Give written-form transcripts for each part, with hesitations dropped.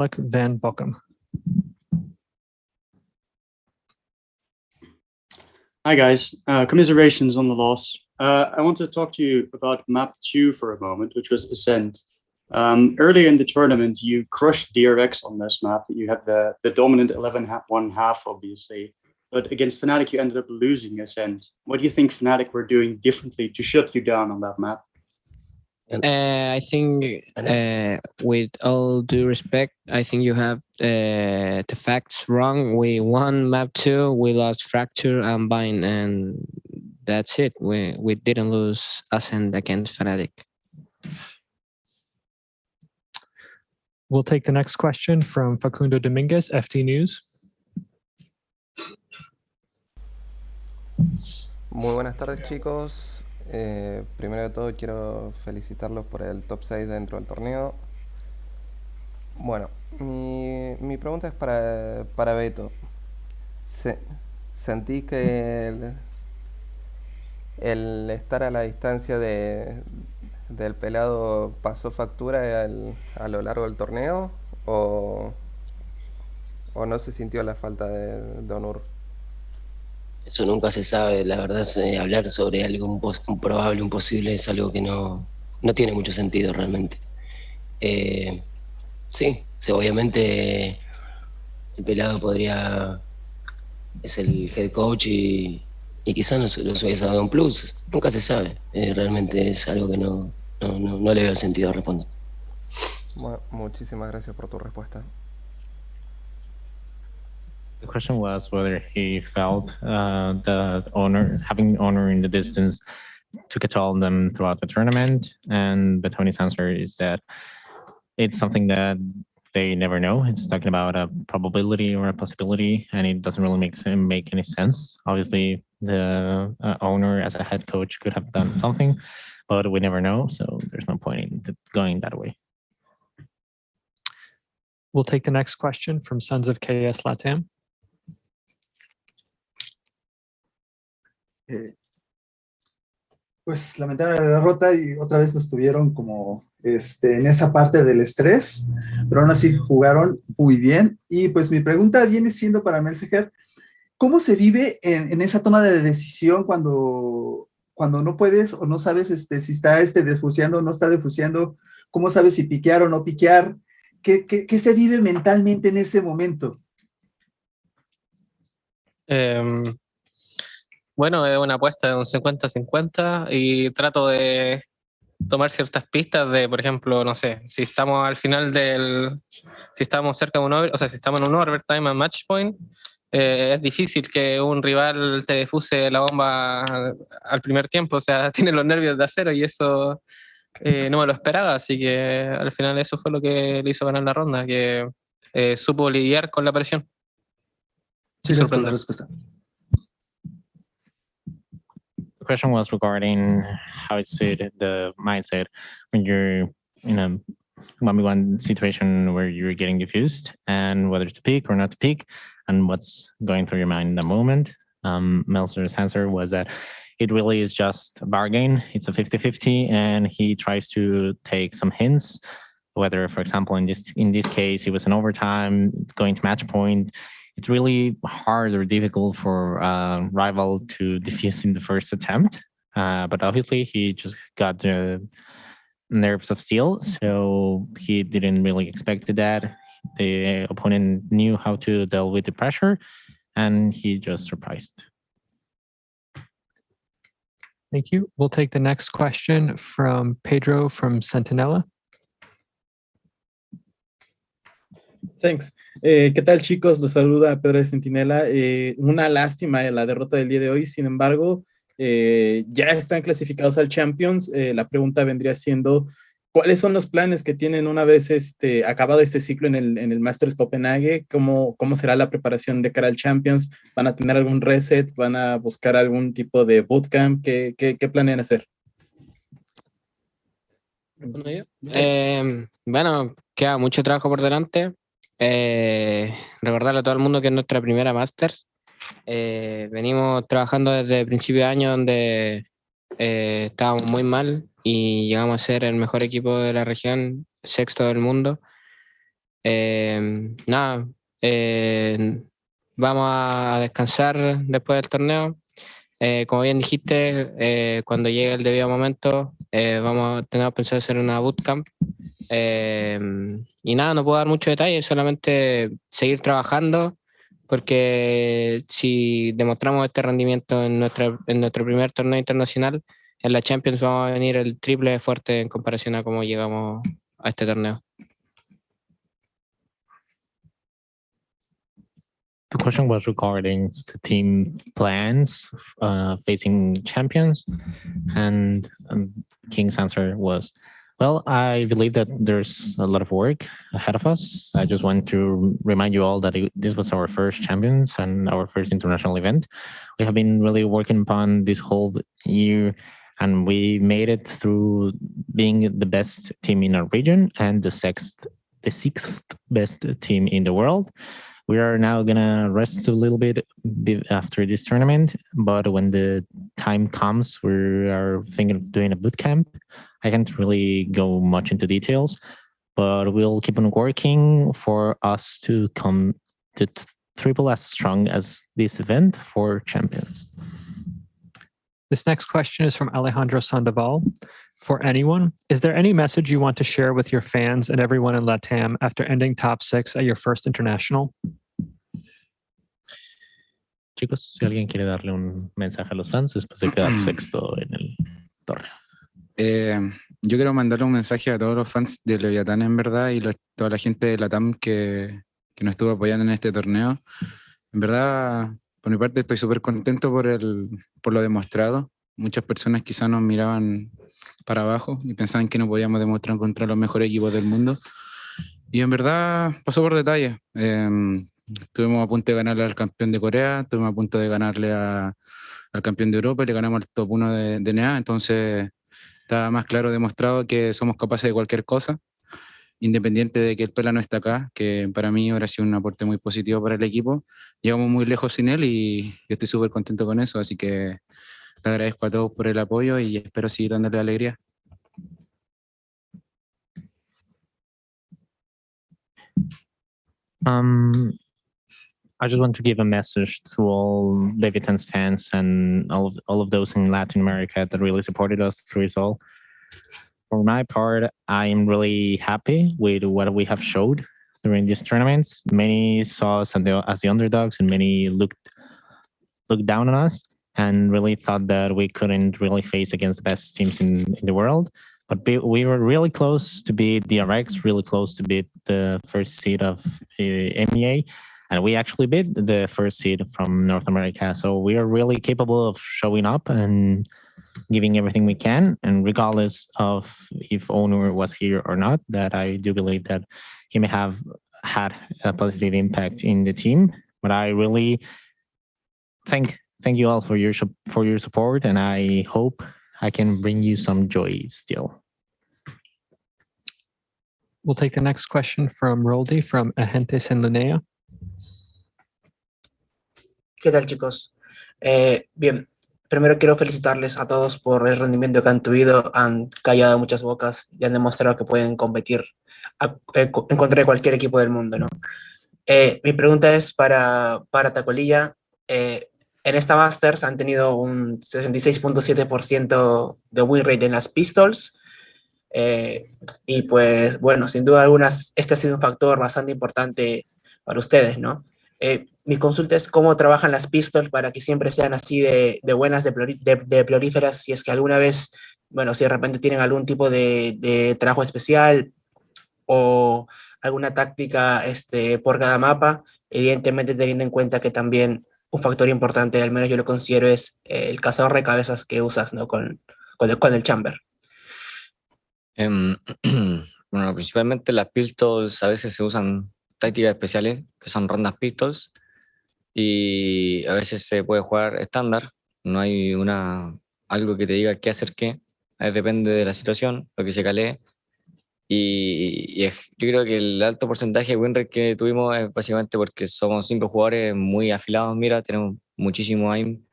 Van Bockum. Hi guys, commiserations on the loss. I want to talk to you about map 2 for a moment, which was Ascent. Earlier in the tournament, you crushed DRX on this map. You had the dominant 11-1-1, obviously. But against Fnatic, you ended up losing Ascent. What do you think Fnatic were doing differently to shut you down on that map? I think, with all due respect, I think you have the facts wrong. We won map 2, we lost Fracture and Bind, and that's it. We didn't lose Ascent against Fnatic. We'll take the next question from Facundo Dominguez, FT News. Muy buenas tardes, chicos. Primero de todo quiero felicitarlos por el top 6 dentro del torneo. Bueno, mi pregunta es para Beto. ¿Sentís que el estar a la distancia del pelado pasó factura a lo largo del torneo? ¿O no se sintió la falta de Onur? Eso nunca se sabe, la verdad. Hablar sobre algo un probable, un posible, es algo que no tiene mucho sentido realmente. Sí, obviamente el pelado es el head coach y quizás nos hubiese dado un plus. Nunca se sabe, realmente es algo que no le veo sentido a responder. Bueno, muchísimas gracias por tu respuesta. The question was whether he felt having owner in the distance took a toll on them throughout the tournament, and Betoni's answer is that it's something that they never know. It's talking about a probability or a possibility, and it doesn't really make any sense. Obviously, the owner as a head coach could have done something, but we never know, so there's no point in going that way. We'll take the next question from Sons of KS Latam. Pues lamentable la derrota y otra vez nos tuvieron como en esa parte del estrés, pero aún así jugaron muy bien. Y pues mi pregunta viene siendo para Melseger, ¿cómo se vive en esa toma de decisión cuando no puedes o no sabes si está desfuseando o no está desfuseando? ¿Cómo sabes si piquear o no piquear? ¿Qué se vive mentalmente en ese momento? Bueno, es una apuesta de un 50-50 y trato de tomar ciertas pistas de, por ejemplo, no sé, si estamos al final si estamos cerca de un si estamos en un overtime a match point, es difícil que un rival te defuse la bomba al primer tiempo, o sea, tiene los nervios de acero y eso no me lo esperaba, así que al final eso fue lo que le hizo ganar la ronda, que supo lidiar con la presión. Sí, gracias por la respuesta. The question was regarding how it suited the mindset when you're in a 1v1 situation where you're getting diffused, and whether to pick or not to pick, and what's going through your mind in that moment. Meltzer's answer was that it really is just a bargain. It's a 50-50, and he tries to take some hints, whether, for example, in this case, it was an overtime going to match point. It's really hard or difficult for a rival to defuse in the first attempt. But obviously, he just got the nerves of steel, so he didn't really expect that. The opponent knew how to deal with the pressure, and he just surprised. Thank you. We'll take the next question from Pedro from Centinela. Thanks. ¿Qué tal, chicos? Los saluda Pedro de Centinela. Una lástima la derrota del día de hoy. Sin embargo, ya están clasificados al Champions. La pregunta vendría siendo, ¿cuáles son los planes que tienen una vez acabado este ciclo en el Masters Copenhague? ¿Cómo será la preparación de cara al Champions? ¿Van a tener algún reset? ¿Van a buscar algún tipo de bootcamp? ¿Qué planean hacer? Bueno, queda mucho trabajo por delante. Recordarle a todo el mundo que es nuestra primera Masters. Venimos trabajando desde el principio de año, donde estábamos muy mal y llegamos a ser el mejor equipo de la región, sexto del mundo. Nada, vamos a descansar después del torneo. Como bien dijiste, cuando llegue el debido momento, tenemos pensado hacer una bootcamp. Y nada, no puedo dar mucho detalle, solamente seguir trabajando, porque si demostramos este rendimiento en nuestro primer torneo internacional, en la Champions vamos a venir el triple de fuerte en comparación a cómo llegamos a este torneo. The question was regarding the team plans facing champions, and King's answer was, well, I believe that there's a lot of work ahead of us. I just want to remind you all that this was our first champions and our first international event. We have been really working upon this whole year, and we made it through being the best team in our region and the sixth best team in the world. We are now gonna rest a little bit after this tournament, but when the time comes, we are thinking of doing a boot camp. I can't really go much into details, but we'll keep on working for us to come to triple as strong as this event for champions. This next question is from Alejandro Sandoval. For anyone, is there any message you want to share with your fans and everyone in LATAM after ending top 6 at your first international? Chicos, si alguien quiere darle un mensaje a los fans después de quedar sexto en el torneo. Yo quiero mandarle un mensaje a todos los fans de Leviatán, en verdad, y toda la gente de LATAM que nos estuvo apoyando en este torneo. En verdad, por mi parte, estoy súper contento por lo demostrado. Muchas personas quizás nos miraban para abajo y pensaban que no podíamos demostrar contra los mejores equipos del mundo. Y en verdad pasó por detalle. Estuvimos a punto de ganarle al campeón de Corea, estuvimos a punto de ganarle al campeón de Europa y le ganamos al top 1 de NA. Entonces está más claro demostrado que somos capaces de cualquier cosa, independiente de que el Pela no está acá, que para mí ahora ha sido un aporte muy positivo para el equipo. Llegamos muy lejos sin él y yo estoy súper contento con eso, así que le agradezco a todos por el apoyo y espero seguir dándole alegría. I just want to give a message to all Leviathan's fans and all of those in Latin America that really supported us through it all. For my part, I am really happy with what we have showed during these tournaments. Many saw us as the underdogs, and many looked down on us and really thought that we couldn't really face against the best teams in the world. But we were really close to beat DRX, really close to beat the first seed of MEA. And we actually beat the first seed from North America. So we are really capable of showing up and giving everything we can. And regardless of if Owner was here or not, that I do believe that he may have had a positive impact in the team. But I really thank you all for your support. And I hope I can bring you some joy still. We'll take the next question from Roldi from Agentes en Línea. ¿Qué tal, chicos? Bien, primero quiero felicitarles a todos por el rendimiento que han tenido. Han callado muchas bocas y han demostrado que pueden competir en contra de cualquier equipo del mundo, ¿no? Mi pregunta es para Tacolilla. En esta Masters han tenido un 66.7% de win rate en las pistols. Y pues, bueno, sin duda alguna, este ha sido un factor bastante importante para ustedes, ¿no? Mi consulta es cómo trabajan las pistols para que siempre sean así de buenas, de prolíferas, si es que alguna vez, bueno, si de repente tienen algún tipo de trabajo especial o alguna táctica por cada mapa, evidentemente teniendo en cuenta que también un factor importante, al menos yo lo considero, es el cazador de cabezas que usas, ¿no? con el chamber. Bueno, principalmente las pistols a veces se usan tácticas especiales, que son rondas pistols, y a veces se puede jugar estándar, no hay algo que te diga qué hacer qué, depende de la situación, lo que se calee, y yo creo que el alto porcentaje de win rate que tuvimos es básicamente porque somos 5 jugadores muy afilados, mira, tenemos muchísimo aim,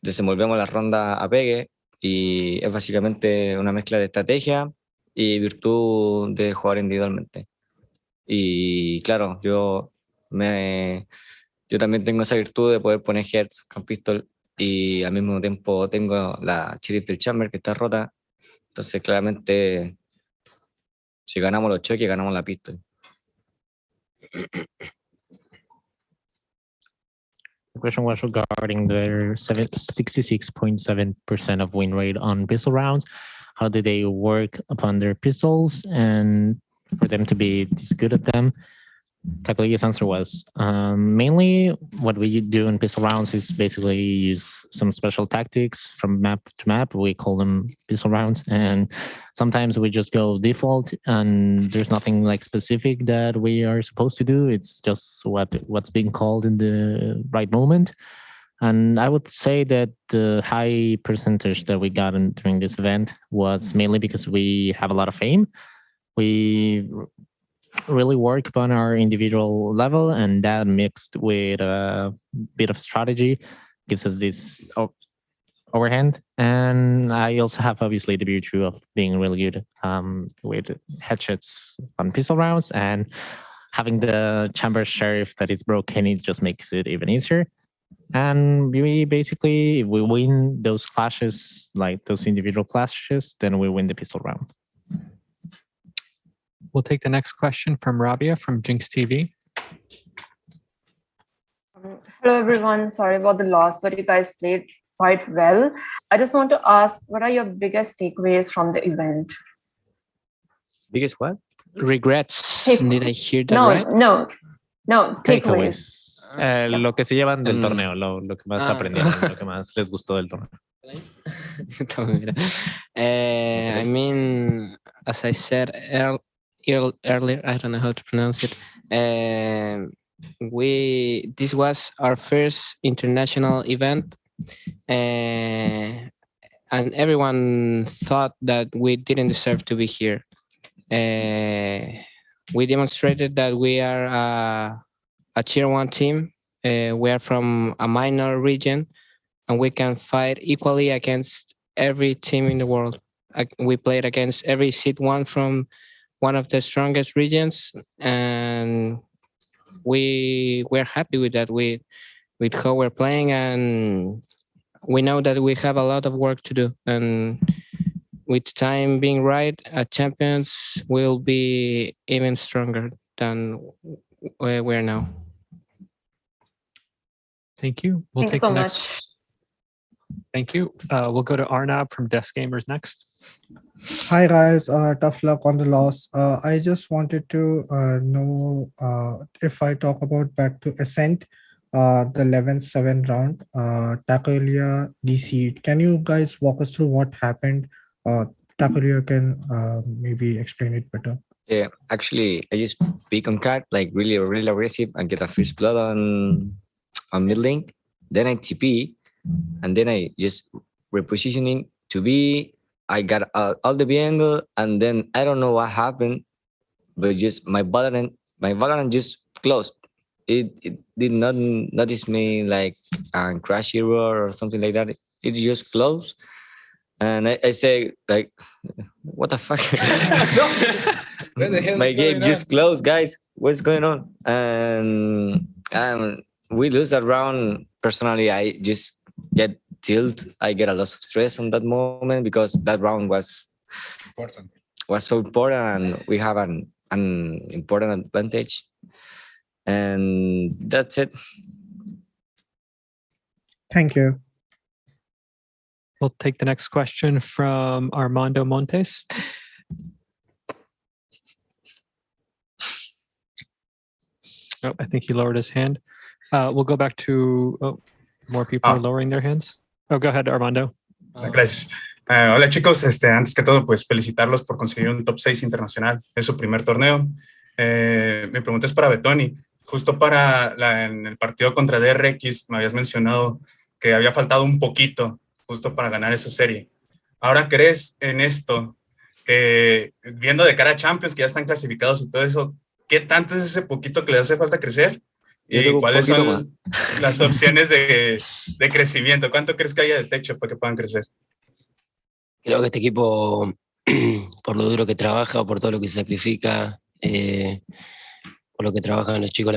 desenvolvemos la ronda a pegue, y es básicamente una mezcla de estrategia y virtud de jugar individualmente. Y claro, yo también tengo esa virtud de poder poner heads con pistol y al mismo tiempo tengo la sheriff del chamber que está rota. Entonces, claramente, si ganamos los choques, ganamos la pistol. The question was regarding their 66.7% of win rate on pistol rounds. How did they work upon their pistols and for them to be this good at them? Takali's answer was mainly what we do in pistol rounds is basically use some special tactics from map to map. We call them pistol rounds, and sometimes we just go default, and there's nothing like specific that we are supposed to do. It's just what's being called in the right moment. And I would say that the high percentage that we got during this event was mainly because we have a lot of aim. We really work upon our individual level, and that mixed with a bit of strategy gives us this overhand. And I also have obviously the virtue of being really good with headshots on pistol rounds, and having the chamber sheriff that is broken, it just makes it even easier. And we basically, if we win those clashes, like those individual clashes, then we win the pistol round. We'll take the next question from Rabia from Jinx TV. Hello, everyone. Sorry about the loss, but you guys played quite well. I just want to ask, what are your biggest takeaways from the event? Biggest what? Regrets. Did I hear that right? No, takeaways. Lo que se llevan del torneo, lo que más aprendieron, lo que más les gustó del torneo. I mean, as I said earlier, I don't know how to pronounce it. This was our first international event, and everyone thought that we didn't deserve to be here. We demonstrated that we are a tier 1 team. We are from a minor region, and we can fight equally against every team in the world. We played against every seed 1 from one of the strongest regions, and we're happy with that, with how we're playing, and we know that we have a lot of work to do, and with time being right, champions will be even stronger than where we're now. Thank you. Thank you so much. Thank you. We'll go to Arnab from Desk Gamers next. Hi guys, tough luck on the loss. I just wanted to know if I talk about back to Ascent, the 11-7 round, Takolia DC. Can you guys walk us through what happened? Takolia can maybe explain it better. Yeah, actually, I just pick on card, like really aggressive, and get a first blood on mid lane. Then I TP, and then I just repositioning to B. I got all the B angle, and then I don't know what happened, but just my Valorant just closed. It did not notice me like crash error or something like that. It just closed, and I say like, what the fuck? My game just closed, guys. What's going on? And we lose that round. Personally, I just get tilt. I get a lot of stress on that moment because that round was so important, and we have an important advantage. And that's it. Thank you. We'll take the next question from Armando Montes. Oh, I think he lowered his hand. We'll go back to more people are lowering their hands. Oh, go ahead, Armando. Gracias. Hola chicos, antes que todo, pues felicitarlos por conseguir un top 6 internacional en su primer torneo. Mi pregunta es para Betoni. Justo en el partido contra DRX me habías mencionado que había faltado un poquito justo para ganar esa serie. Ahora, ¿crees en esto? Viendo de cara a Champions, que ya están clasificados y todo eso, ¿qué tanto es ese poquito que les hace falta crecer? ¿Y cuáles son las opciones de crecimiento? ¿Cuánto crees que haya de techo para que puedan crecer? Creo que este equipo, por lo duro que trabaja, por todo lo que se sacrifica, por lo que trabajan los chicos,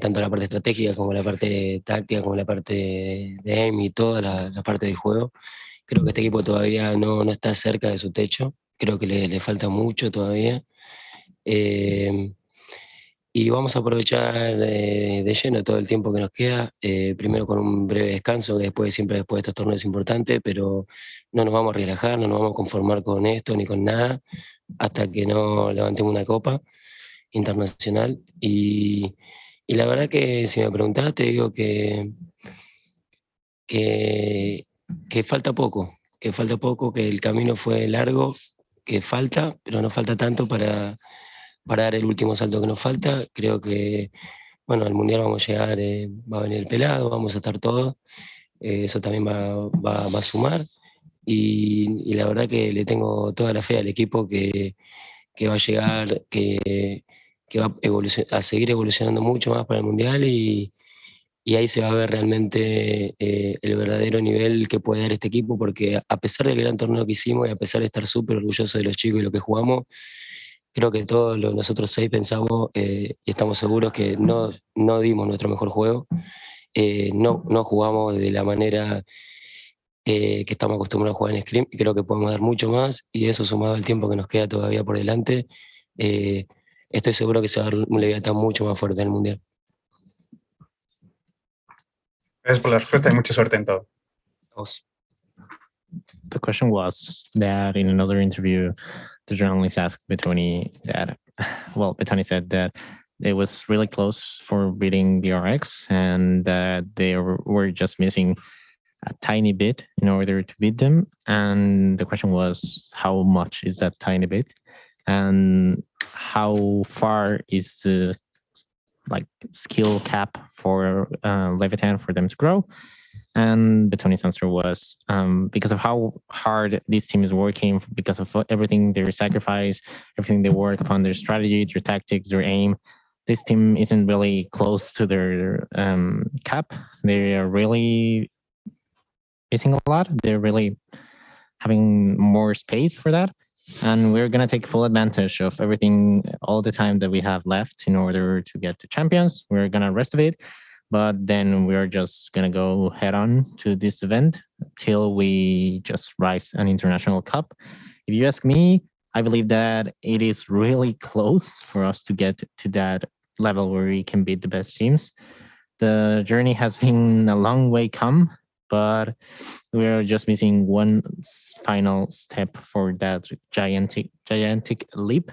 tanto la parte estratégica como la parte táctica, como la parte de aim y toda la parte del juego. Creo que este equipo todavía no está cerca de su techo, creo que le falta mucho todavía. Y vamos a aprovechar de lleno todo el tiempo que nos queda, primero con un breve descanso, que siempre después de estos torneos es importante, pero no nos vamos a relajar, no nos vamos a conformar con esto ni con nada, hasta que no levantemos una copa internacional. Y la verdad que si me preguntás, te digo que falta poco, que el camino fue largo, que falta, pero no falta tanto para dar el último salto que nos falta. Creo que, bueno, al Mundial vamos a llegar, va a venir el pelado, vamos a estar todos, eso también va a sumar. Y la verdad que le tengo toda la fe al equipo que va a llegar, que va a seguir evolucionando mucho más para el Mundial y ahí se va a ver realmente el verdadero nivel que puede dar este equipo, porque a pesar del gran torneo que hicimos y a pesar de estar súper orgullosos de los chicos y lo que jugamos, creo que todos nosotros 6 pensamos y estamos seguros que no dimos nuestro mejor juego, no jugamos de la manera que estamos acostumbrados a jugar en Scrim, y creo que podemos dar mucho más, y eso sumado al tiempo que nos queda todavía por delante, estoy seguro que se va a dar un Leviatán mucho más fuerte en el Mundial. Gracias por la respuesta y mucha suerte en todo. Vamos. The question was that in another interview, the journalist asked Betoni that, well, Betoni said that it was really close for beating the RX and that they were just missing a tiny bit in order to beat them. And the question was, how much is that tiny bit? And how far is the skill cap for Leviatán for them to grow? And Betoni's answer was, because of how hard this team is working, because of everything they sacrifice, everything they work upon, their strategy, their tactics, their aim, this team isn't really close to their cap. They are really missing a lot. They're really having more space for that. And we're going to take full advantage of everything, all the time that we have left in order to get to champions. We're going to rest of it. But then we're just going to go head on to this event till we just rise an international cup. If you ask me, I believe that it is really close for us to get to that level where we can beat the best teams. The journey has been a long way come, but we're just missing one final step for that gigantic leap.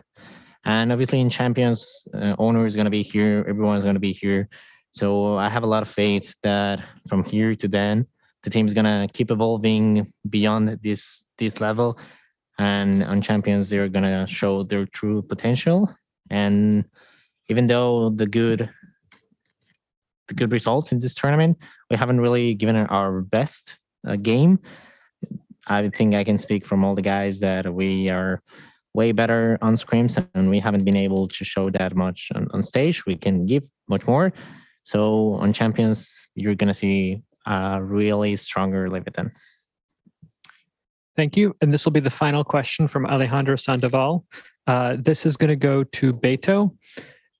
And obviously in champions, owner is going to be here, everyone's going to be here. So I have a lot of faith that from here to then, the team's going to keep evolving beyond this level. And on champions, they're going to show their true potential. And even though the good results in this tournament, we haven't really given our best game. I think I can speak from all the guys that we are way better on scrims, and we haven't been able to show that much on stage. We can give much more. So on champions, you're going to see a really stronger Leviatán. Thank you. And this will be the final question from Alejandro Sandoval. This is going to go to Beto.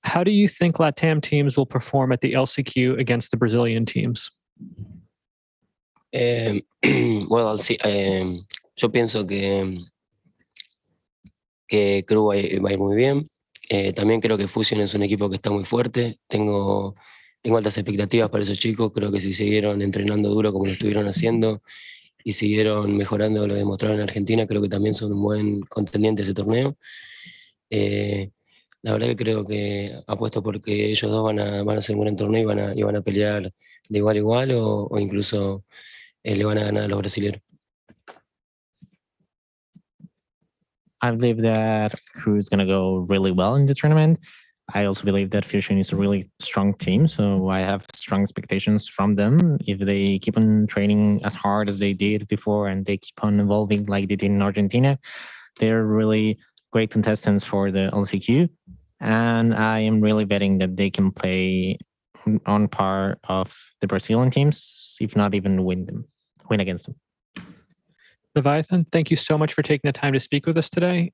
How do you think LATAM teams will perform at the LCQ against the Brazilian teams? Well, sí, yo pienso que Crew va a ir muy bien. También creo que Fusion es un equipo que está muy fuerte. Tengo altas expectativas para esos chicos. Creo que si siguieron entrenando duro como lo estuvieron haciendo y siguieron mejorando lo demostraron en Argentina, creo que también son un buen contendiente de ese torneo. La verdad que creo que apuesto porque ellos dos van a hacer un gran torneo y van a pelear de igual a igual o incluso le van a ganar a los brasileños. I believe that Crew is going to go really well in the tournament. I also believe that Fusion is a really strong team, so I have strong expectations from them. If they keep on training as hard as they did before and they keep on evolving like they did in Argentina, they're really great contestants for the LCQ. And I am really betting that they can play on par of the Brazilian teams, if not even win against them. Leviatán, thank you so much for taking the time to speak with us today.